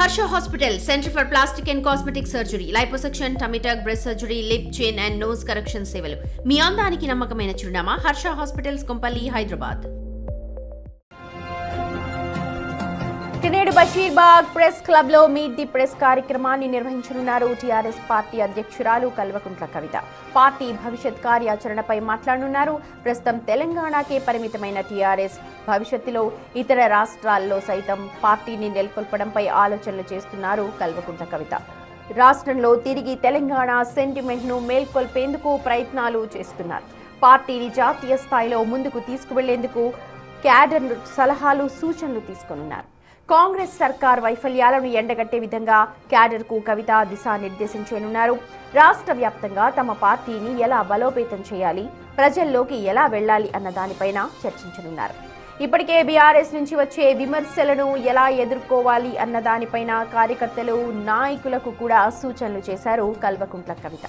Harsha Hospital, Center for Plastic and Cosmetic Surgery, Liposuction, Tummy tuck, breast surgery, lip, chin and nose correction సేవలు. మీ అందానికి నమ్మకమైన చిరునామా Harsha hospitals Kompally Hyderabad. నేడు Basheerbagh press club లో meet the press కార్యక్రమాన్ని నిర్వహించనున్నారు టీఆర్ఎస్ పార్టీ అధ్యక్షురాలు కల్వకుంట్ల కవిత. పార్టీ భవిష్యత్ కార్యాచరణపై మాట్లాడనున్నారు. ప్రస్తుతం తెలంగాణకే పరిమితమైన టీఆర్ఎస్ భవిష్యత్తులో ఇతర రాష్ట్రాల్లో సైతం పార్టీని నెలకొల్పడంపై ఆలోచనలు చేస్తున్నారు కల్వకుంట్ల కవిత. రాష్ట్రంలో తిరిగి తెలంగాణ సెంటిమెంట్ ను మేల్కొల్పేందుకు ప్రయత్నాలు చేస్తున్నారు. పార్టీని జాతీయ స్థాయిలో ముందుకు తీసుకువెళ్లేందుకు క్యాడర్ సలహాలు సూచనలు తీసుకున్నారు. కాంగ్రెస్ సర్కార్ వైఫల్యాలను ఎండగట్టే విధంగా క్యాడర్కు కవిత దిశానిర్దేశం చేయనున్నారు. రాష్ట్ర వ్యాప్తంగా తమ పార్టీని ఎలా బలోపేతం చేయాలి, ప్రజల్లోకి ఎలా వెళ్లాలి అన్న దానిపైన చర్చించనున్నారు. ఇప్పటికే బీఆర్ఎస్ నుంచి వచ్చే విమర్శలను ఎలా ఎదుర్కోవాలి అన్న దానిపైన కార్యకర్తలు, నాయకులకు కూడా సూచనలు చేశారు కల్వకుంట్ల కవిత.